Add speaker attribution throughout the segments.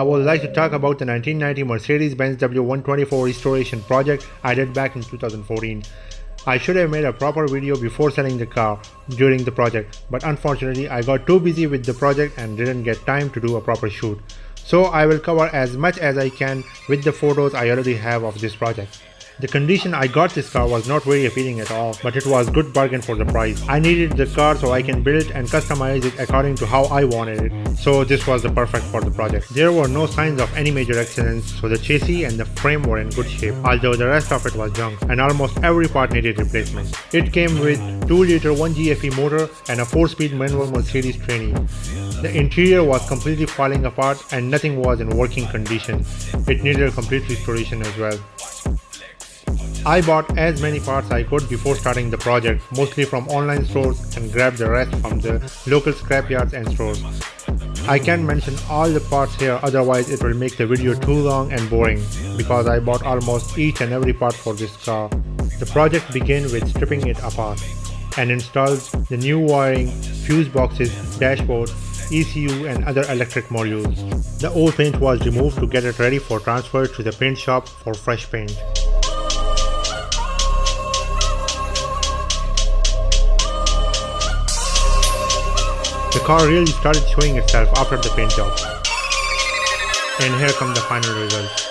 Speaker 1: would like to talk about the 1990 Mercedes-Benz W124 restoration project I did back in 2014. I should have made a proper video before selling the car during the project, but unfortunately I got too busy with the project and didn't get time to do a proper shoot. So I will cover as much as I can with the photos I already have of this project. The condition I got this car was not very appealing at all, but it was good bargain for the price. I needed the car so I can build and customize it according to how I wanted it, so this was the perfect for the project. There were no signs of any major accidents, so the chassis and the frame were in good shape, although the rest of it was junk and almost every part needed replacement. It came with 2-liter 1GFE motor and a 4-speed manual Mercedes trainee. The interior was completely falling apart and nothing was in working condition. It needed a complete restoration as well. I bought as many parts I could before starting the project, mostly from online stores, and grabbed the rest from the local scrapyards and stores. I can't mention all the parts here, otherwise it will make the video too long and boring, because I bought almost each and every part for this car. The project began with stripping it apart and installed the new wiring, fuse boxes, dashboard, ECU and other electric modules. The old paint was removed to get it ready for transfer to the paint shop for fresh paint. The car really started showing itself after the paint job. And here come the final results.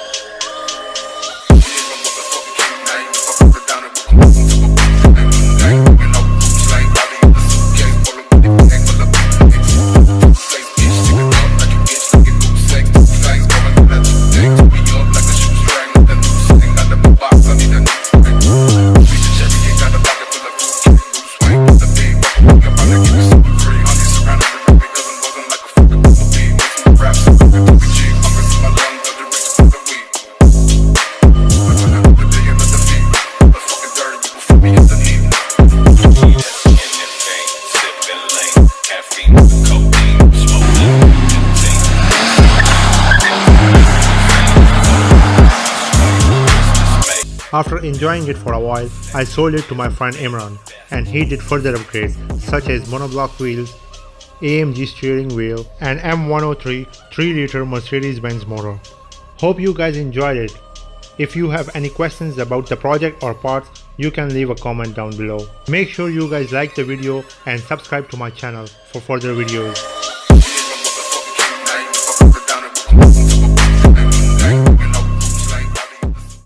Speaker 1: After enjoying it for a while, I sold it to my friend Imran, and he did further upgrades such as monoblock wheels, AMG steering wheel, and M103 3-liter Mercedes-Benz motor. Hope you guys enjoyed it. If you have any questions about the project or parts, you can leave a comment down below. Make sure you guys like the video and subscribe to my channel for further videos.